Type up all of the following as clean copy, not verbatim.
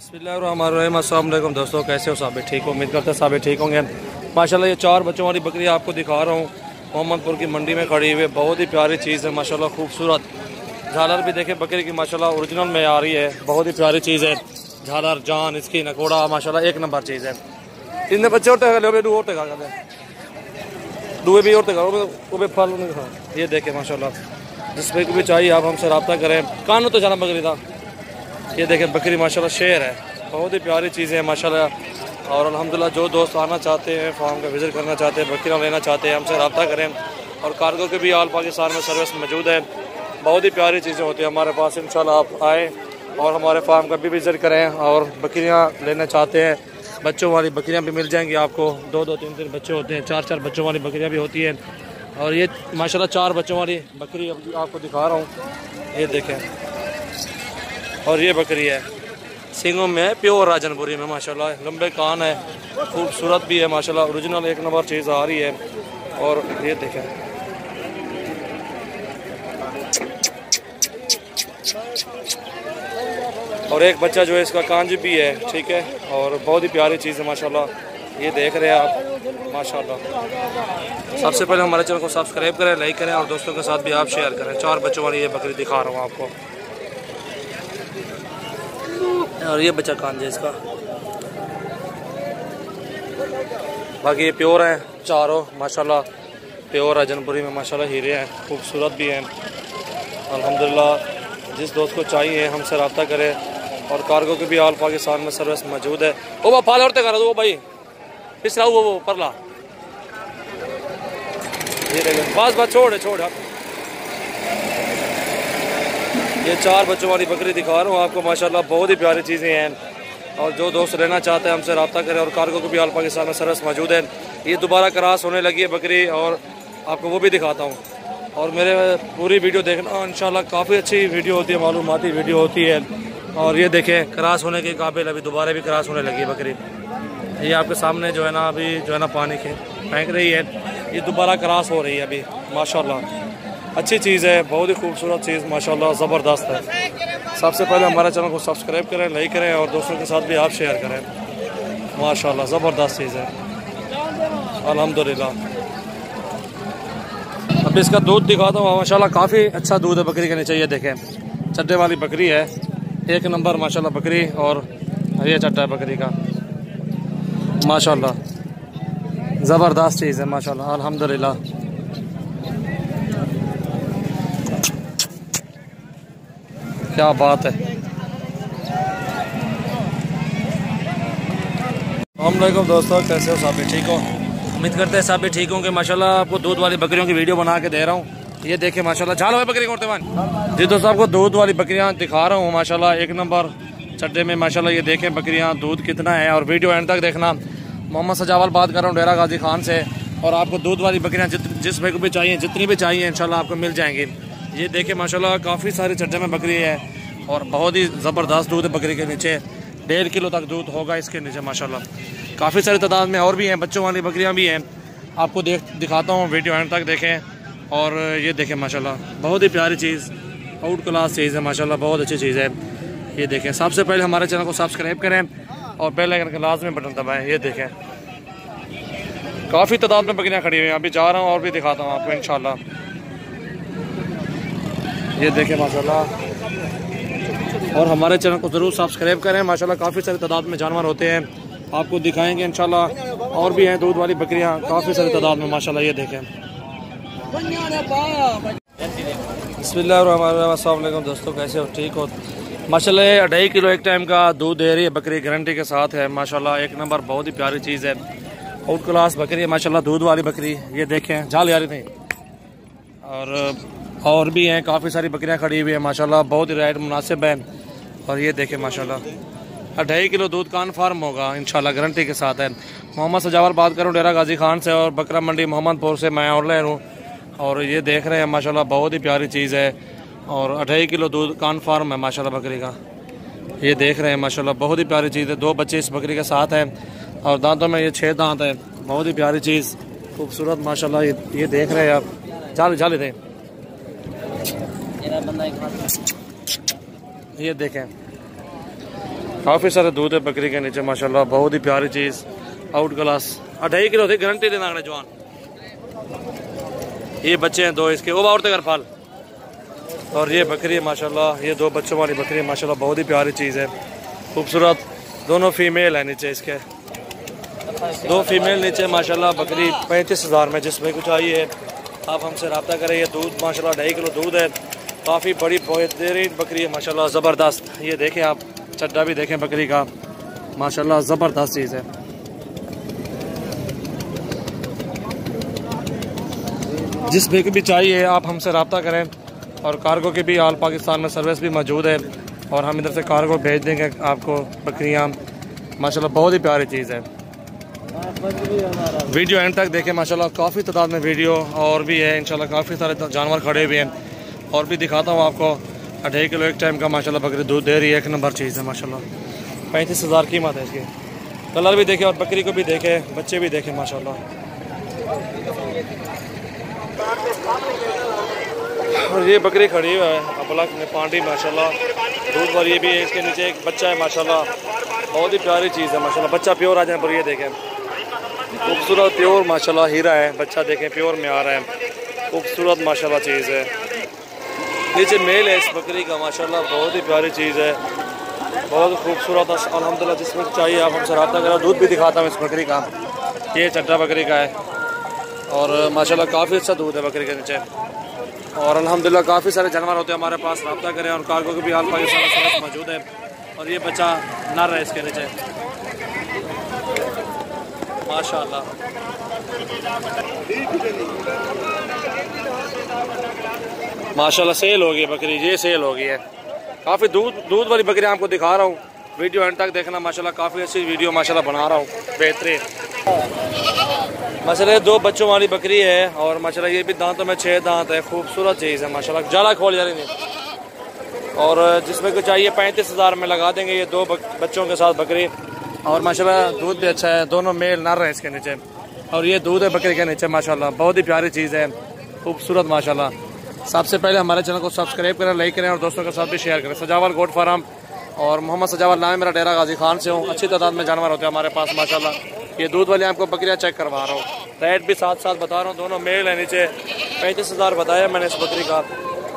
बिस्मिल्लाहिर्रहमानिर्रहीम। अस्सलाम वालेकुम दोस्तों, कैसे हो? साबित ठीक हो? उम्मीद करते हैं साबित ठीक होंगे। माशाल्लाह ये 4 बच्चों वाली बकरी आपको दिखा रहा हूँ। मोहम्मदपुर की मंडी में खड़ी हुई है, बहुत ही प्यारी चीज़ है माशाल्लाह, खूबसूरत। झालर भी देखे बकरी की माशाल्लाह ओरिजिनल में आ रही है, बहुत ही प्यारी चीज़ है। झालर जान इसकी नकोड़ा माशाल्लाह एक नंबर चीज़ है। इतने बच्चे और दुए भी और फल। ये देखे माशाल्लाह, जिसमें भी चाहिए आप हमसे रब्ता करें। कानू तो जाना बकरी था। ये देखें बकरी माशाल्लाह शेर है, बहुत ही प्यारी चीज़ें हैं माशाल्लाह। और अल्हम्दुलिल्लाह जो दोस्त आना चाहते हैं, फार्म का विज़िट करना चाहते हैं, बकरियाँ लेना चाहते हैं, हमसे रब्ता करें। और कार्गो के भी आल पाकिस्तान में सर्विस मौजूद है। बहुत ही प्यारी चीज़ें होती हैं हमारे पास। इंशाल्लाह आप आएँ और हमारे फार्म का भी विज़िट करें। और बकरियाँ लेना चाहते हैं, बच्चों वाली बकरियाँ भी मिल जाएंगी आपको। 2-2, 3-3 बच्चे होते हैं, 4-4 बच्चों वाली बकरियाँ भी होती हैं। और ये माशाल्लाह 4 बच्चों वाली बकरी आपको दिखा रहा हूँ, ये देखें। और ये बकरी है सिंगों में, प्योर राजनपुरी में माशाल्लाह, लंबे कान है, खूबसूरत भी है माशाल्लाह, ओरिजिनल एक नंबर चीज़ आ रही है। और ये देखें, और एक बच्चा जो है इसका कांज भी है, ठीक है। और बहुत ही प्यारी चीज़ है माशाल्लाह, ये देख रहे हैं आप माशाल्लाह। सबसे पहले हमारे चैनल को सब्सक्राइब करें, लाइक करें और दोस्तों के साथ भी आप शेयर करें। 4 बच्चों वाली ये बकरी दिखा रहा हूँ आपको। और ये बच्चा कांज है इसका। बाकी ये प्योर हैं चारों माशाल्लाह, प्योर राजनपुरी में माशाल्लाह हीरे हैं, खूबसूरत भी हैं अल्हम्दुलिल्लाह। जिस दोस्त को चाहिए हमसे रब्ता करें। और कार्गो की भी आल पाकिस्तान में सर्विस मौजूद है। वो फाल और कर दो भाई, पिछला वो परला, ये देखें बस छोड़। ये 4 बच्चों वाली बकरी दिखा रहा हूँ आपको माशाल्लाह, बहुत ही प्यारी चीज़ें हैं। और जो दोस्त लेना चाहते हैं हमसे रब्ता करें। और कार्गो को भी आल पाकिस्तान में सर्विस मौजूद है। ये दोबारा क्रॉस होने लगी है बकरी, और आपको वो भी दिखाता हूँ। और मेरे पूरी वीडियो देखना इंशाल्लाह, काफ़ी अच्छी वीडियो होती है, मालूमाती वीडियो होती है। और ये देखें क्रॉस होने के काबिल, अभी दोबारा भी क्रॉस होने लगी है बकरी। ये आपके सामने जो है ना, अभी जो है ना पानी फेंक रही है, ये दोबारा क्रॉस हो रही है अभी माशाल्लाह। अच्छी चीज़ है, बहुत ही खूबसूरत चीज़ माशाल्लाह, ज़बरदस्त है। सबसे पहले हमारे चैनल को सब्सक्राइब करें, लाइक करें और दोस्तों के साथ भी आप शेयर करें। माशाल्लाह ज़बरदस्त चीज़ है अल्हम्दुलिल्लाह। अब इसका दूध दिखाता हूँ माशाल्लाह, काफ़ी अच्छा दूध है बकरी के नीचे। ये देखें चड्डे वाली बकरी है, एक नंबर माशाल्लाह बकरी। और ये चड्डा है बकरी का माशाल्लाह, ज़बरदस्त चीज़ है माशाल्लाह अल्हम्दुलिल्लाह। क्या बात है। अस्सलामुअलैकुम दोस्तों, कैसे हो? साबित ठीक हो? उम्मीद करते हैं साबित ठीक होंगे माशाल्लाह। आपको दूध वाली बकरियों की वीडियो बना के दे रहा हूँ। ये देखें माशाल्लाह, झाल है बकरी कोटवान जी दोस्तों, आपको दूध वाली बकरियाँ दिखा रहा हूँ माशाल्लाह, एक नंबर चड्डे में माशाल्लाह। ये देखें बकरियाँ, दूध कितना है। और वीडियो एंड तक देखना। मोहम्मद सजावल बात कर रहा हूँ डेरा गाजी खान से। और आपको दूध वाली बकरियाँ जिस भाई को भी चाहिए, जितनी भी चाहिए इंशाल्लाह आपको मिल जाएंगी। ये देखें माशाल्लाह, काफ़ी सारी चड्डे में बकरी है और बहुत ही ज़बरदस्त दूध है बकरी के नीचे। 1.5 किलो तक दूध होगा इसके नीचे माशाल्लाह। काफ़ी सारी तादाद में और भी हैं, बच्चों वाली बकरियां भी हैं। आपको दिखाता हूँ, वीडियो एंड तक देखें। और ये देखें माशाल्लाह, बहुत ही प्यारी चीज़, आउट क्लास चीज़ है माशाल्लाह, बहुत अच्छी चीज़ है। ये देखें, सबसे पहले हमारे चैनल को सब्सक्राइब करें और बेल आइकन का लाजमी बटन दबाएँ। ये देखें काफ़ी तादाद में बकरियाँ खड़ी हुई हैं। अभी जा रहा हूँ और भी दिखाता हूँ आपको इंशाल्लाह। ये देखें माशाल्लाह, और हमारे चैनल को ज़रूर सब्सक्राइब करें माशाल्लाह। काफ़ी सारी तादाद में जानवर होते हैं, आपको दिखाएंगे इंशाल्लाह। और भी हैं दूध वाली बकरियां काफ़ी सारी तादाद में माशाल्लाह। ये देखें बिस्मिल्लाहिर्रहमानिर्रहीम। अस्सलाम वालेकुम दोस्तों, कैसे हो? ठीक हो? माशाल्लाह 2.5 किलो एक टाइम का दूध दे रही है बकरी, गारंटी के साथ है माशाल्लाह, एक नंबर, बहुत ही प्यारी चीज़ है, आउट क्लास बकरी है माशाल्लाह, दूध वाली बकरी। ये देखें झाल यारी नहीं। और भी हैं, काफ़ी सारी बकरियां खड़ी हुई हैं माशाल्लाह, बहुत ही रेट मुनासिब है। और ये देखें माशाल्लाह, 2.5 किलो दूध कान फार्म होगा इंशाल्लाह, गारंटी के साथ है। मोहम्मद सजावल बात करूँ डेरा गाजी खान से, और बकरा मंडी मोहम्मदपुर से मैं और ले हूँ। और ये देख रहे हैं माशाल्लाह, बहुत ही प्यारी चीज़ है। और 2.5 किलो दूध कान फार्म है माशाल्लाह बकरी का। ये देख रहे हैं माशाल्लाह, बहुत ही प्यारी चीज़ है। 2 बच्चे इस बकरी के साथ हैं और दांतों में ये 6 दांत है, बहुत ही प्यारी चीज़, खूबसूरत माशाल्लाह। ये देख रहे हैं आप, झाल थे। ये देखें काफ़ी सारे दूध है बकरी के नीचे माशाल्लाह, बहुत ही प्यारी चीज़, आउट क्लास। 2.5 किलो थे, गारंटी देना जवान। ये बच्चे हैं 2 इसके, वो और तक फल। और ये बकरी है माशाल्लाह, ये 2 बच्चों वाली बकरी है माशाल्लाह, बहुत ही प्यारी चीज़ है, खूबसूरत। दोनों फीमेल है नीचे इसके, 2 फीमेल नीचे माशाल्लाह। बकरी 35,000 में, जिसमें कुछ चाहिए आप हमसे रब्ता करें। ये दूध माशाल्लाह 2.5 किलो दूध है, काफ़ी बड़ी बेहतरीन बकरी है माशाल्लाह, ज़बरदस्त। ये देखें आप, चड्डा भी देखें बकरी का माशाल्लाह, ज़बरदस्त चीज़ है। जिस भी भी चाहिए आप हमसे रब्ता करें। और कार्गो की भी आल पाकिस्तान में सर्विस भी मौजूद है, और हम इधर से कार्गो भेज देंगे आपको बकरियाँ माशाल्लाह, बहुत ही प्यारी चीज़ है। वीडियो एंड तक देखें माशाल्लाह, काफ़ी तादाद में वीडियो और भी है इंशाल्लाह, काफ़ी सारे जानवर खड़े हुए हैं, और भी दिखाता हूँ आपको। 2.5 किलो एक टाइम का माशाल्लाह बकरी दूध दे रही है, 1 नंबर चीज़ है माशाल्लाह। 35,000 कीमत है इसकी। कलर भी देखें और बकरी को भी देखें, बच्चे भी देखें माशाल्लाह। और ये बकरी खड़ी हुई है अपलक में, पांडी माशाल्लाह, दूध वाली। ये भी है, इसके नीचे एक बच्चा है माशाल्लाह, बहुत ही प्यारी चीज़ है माशाल्लाह। बच्चा प्योर आ जाए पर, ये देखें खूबसूरत प्योर माशाल्लाह हीरा है, बच्चा देखें प्योर में आ रहा है, खूबसूरत माशाल्लाह चीज़ है। नीचे मेल है इस बकरी का माशाल्लाह, बहुत ही प्यारी चीज़ है, बहुत खूबसूरत अल्हम्दुलिल्लाह। जिसमें चाहिए आप हमसे रब्ता करें। दूध भी दिखाता हूँ इस बकरी का, ये चड्डा बकरी का है, और माशाल्लाह काफ़ी अच्छा दूध है बकरी के नीचे। और अल्हम्दुलिल्लाह काफ़ी सारे जानवर होते हैं हमारे पास, रब्ता करें। और कार्गो की भी आल पाकिस्तान सर्विस मौजूद है। और ये बच्चा नर है इसके नीचे माशाल्लाह। माशाल्लाह सेल हो गई बकरी, ये सेल हो गई है। काफ़ी दूध वाली बकरी आपको दिखा रहा हूँ, वीडियो एंड तक देखना माशाल्लाह, काफ़ी अच्छी वीडियो माशाल्लाह बना रहा हूँ, बेहतरीन। माशाल्लाह 2 बच्चों वाली बकरी है, और माशाल्लाह ये भी दांतों में 6 दांत है, खूबसूरत चीज़ है माशाल्लाह, जाला खोल जा रही है। और जिसमें कुछ चाहिए 35,000 में लगा देंगे ये 2 बच्चों के साथ बकरी। और माशाल्लाह दूध भी अच्छा है, दोनों मेल नर है इसके नीचे। और ये दूध है बकरी के नीचे माशाल्लाह, बहुत ही प्यारी चीज़ है, खूबसूरत माशाल्लाह। सबसे पहले हमारे चैनल को सब्सक्राइब करें, लाइक करें, और दोस्तों के साथ भी शेयर करें। सजावल गोट फार्म, और मोहम्मद सजावल नाम है मेरा, डेरा गाजी खान से हूँ। अच्छी तादाद में जानवर होते हैं हमारे पास माशाल्लाह। ये दूध वाली आपको बकरियाँ चेक करवा रहा हूँ, रेट भी साथ साथ बता रहा हूँ, दोनों मेल है नीचे। 35,000 बताया मैंने इस बकरी का।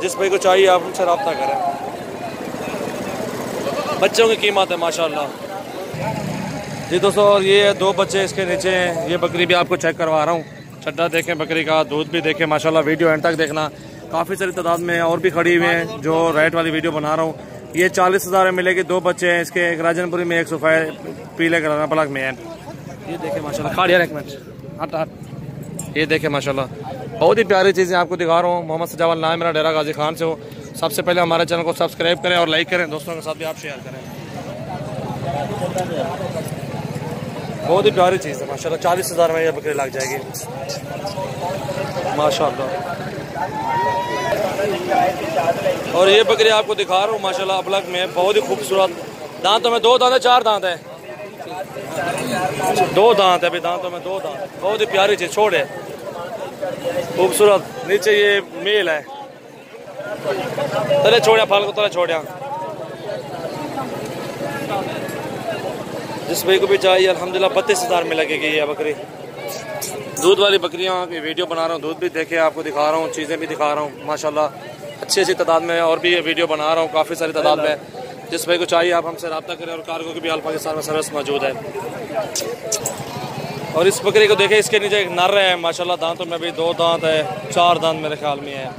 जिस भाई को चाहिए आप उनसे रब्ता करें। बच्चों की कीमत है माशाल्लाह जी दोस्तों। और ये 2 बच्चे इसके नीचे हैं, ये बकरी भी आपको चेक करवा रहा हूँ। चड्डा देखें बकरी का, दूध भी देखें माशाल्लाह, वीडियो एंड तक देखना। काफ़ी सारी तादाद में और भी खड़ी हुई हैं जो रेट वाली वीडियो बना रहा हूँ। ये 40,000 में मिलेगी, 2 बच्चे हैं इसके, एक राजनपुरी में, एक सोफा पीले कलर पलक में है। ये देखें माशाल्लाह, खाड़ यार एक मिनट, हट। ये देखें माशाल्लाह, बहुत ही प्यारी चीज़ें आपको दिखा रहा हूँ। मोहम्मद सजावल नाम मेरा, डेरा गाजी खान से हो। सबसे पहले हमारे चैनल को सब्सक्राइब करें और लाइक करें, दोस्तों के साथ भी आप शेयर करें। बहुत ही प्यारी चीज़ है माशाल्लाह, 40,000 में ये बकरी लग जाएगी माशाल्लाह। और ये बकरी आपको दिखा रहा हूँ माशाल्लाह, अपलक में, बहुत ही खूबसूरत। दांतों में 2 दांत है, 4 दांत है, 2 दांत है अभी, दांतों में 2 दांत। बहुत ही प्यारी चीज़, छोड़ है खूबसूरत। नीचे ये मेल है, तले छोड़िया, फल को तले छोड़िया। जिस भाई को भी चाहिए अल्हम्दुलिल्लाह 32,000 में लगेगी ये बकरी। दूध वाली बकरियाँ की वीडियो बना रहा हूँ, दूध भी देखे आपको दिखा रहा हूँ, चीज़ें भी दिखा रहा हूँ माशाल्लाह, अच्छी तादाद में। और भी ये वीडियो बना रहा हूँ काफ़ी सारी तादाद में। जिस भाई को चाहिए आप हमसे रब्ता करें। और कार्गो की भी आल पाकिस्तान में सर्विस मौजूद है। और इस बकरी को देखें, इसके नीचे एक नर है माशाल्लाह, दांतों में भी 2 दांत है, 4 दांत मेरे ख्याल में है।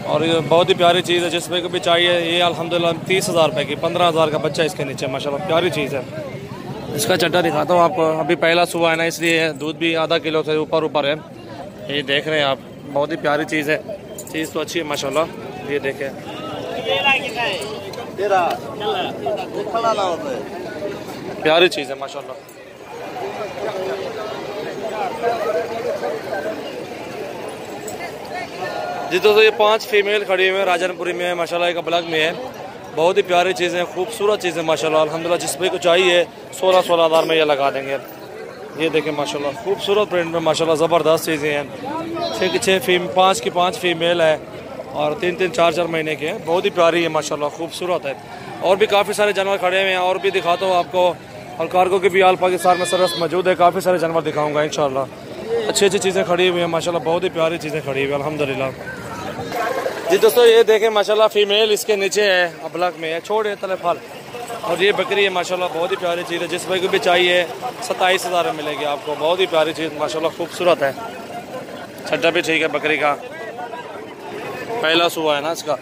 और ये बहुत ही प्यारी चीज़ है, जिस भाई को भी चाहिए। ये अल्हम्दुलिल्लाह 30,000 रुपये की, 15,000 का बच्चा इसके नीचे माशाल्लाह, प्यारी चीज़ है। इसका चड्डा दिखाता हूँ आपको, अभी पहला सुबह है ना, इसलिए दूध भी आधा किलो से ऊपर है। ये देख रहे हैं आप, बहुत ही प्यारी चीज़ है, चीज़ तो अच्छी है माशाल्लाह। ये देखें, प्यारी चीज़ है माशाल्लाह। जी दोस्तों, ये 5 फीमेल खड़ी हुई है, राजनपुरी में है माशाल्लाह, एक अपलक में है। बहुत ही प्यारी चीज़ें, खूबसूरत चीज़ें माशाल्लाह अल्हम्दुलिल्लाह। जिस भी को चाहिए 16,000 में ये लगा देंगे। ये देखें माशाल्लाह, खूबसूरत प्रिंट में माशाल्लाह, ज़बरदस्त चीज़ें हैं। 5 की 5 फीमेल है, और 3-3, 4-4 महीने के हैं। बहुत ही प्यारी है माशाल्लाह, खूबसूरत है। और भी काफ़ी सारे जानवर खड़े हुए हैं, और भी दिखाता हूँ आपको। और कार्गो के भी आल पाकिस्तान में सर्विस मौजूद है, काफ़ी सारे जानवर दिखाऊँगा इंशाल्लाह। अच्छी अच्छी चीज़ें खड़ी हुई हैं माशाल्लाह, बहुत ही प्यारी चीज़ें खड़ी हुई हैं अल्हम्दुलिल्लाह। जी दोस्तों ये देखें माशाल्लाह, फीमेल इसके नीचे है, अबलग में है, छोड़े तले फल। और ये बकरी है माशाल्लाह, बहुत ही प्यारी चीज़ है। जिस भाई को भी चाहिए 27,000 में मिलेगी आपको। बहुत ही प्यारी चीज़ माशाल्लाह, खूबसूरत है। छड्डा भी ठीक है बकरी का, पहला सुबह है ना इसका।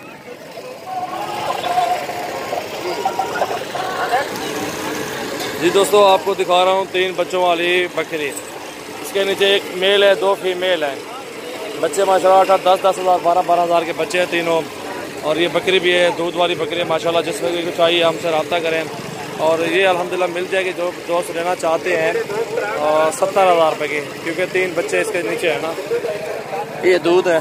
जी दोस्तों आपको दिखा रहा हूँ 3 बच्चों वाली बकरी। इसके नीचे एक मेल है, 2 फीमेल है। बच्चे माशाल्लाह 8-10 हज़ार 12 हज़ार के बच्चे हैं तीनों। और ये बकरी भी है, दूध वाली बकरी है माशाल्लाह। जिस बकरी को चाहिए हमसे रब्ता करें, और ये अल्हम्दुलिल्लाह मिल जाएगी जो दोस्त लेना चाहते हैं 70,000 रुपये की, क्योंकि 3 बच्चे इसके नीचे है ना। ये दूध है,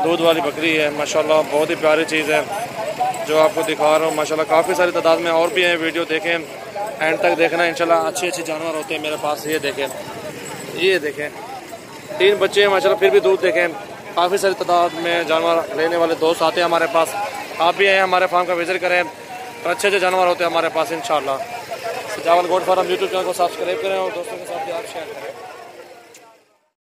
दूध वाली बकरी है माशाल्लाह, बहुत ही प्यारी चीज़ है जो आपको दिखा रहा हूँ माशाल्लाह। काफ़ी सारी तादाद में और भी हैं, वीडियो देखें, एंड तक देखना इंशाल्लाह। अच्छे अच्छे जानवर होते हैं मेरे पास। ये देखें, ये देखें 3 बच्चे हैं माशाल्लाह, फिर भी दूध देखें। काफ़ी सारी तादाद में जानवर लेने वाले दोस्त आते हैं हमारे पास। आप भी आए हमारे फार्म का विजिट करें, और अच्छे अच्छे जानवर होते हैं हमारे पास इंशाल्लाह। सजावल गोट फार्म यूट्यूब चैनल को सब्सक्राइब करें और दोस्तों के साथ भी आप शेयर करें।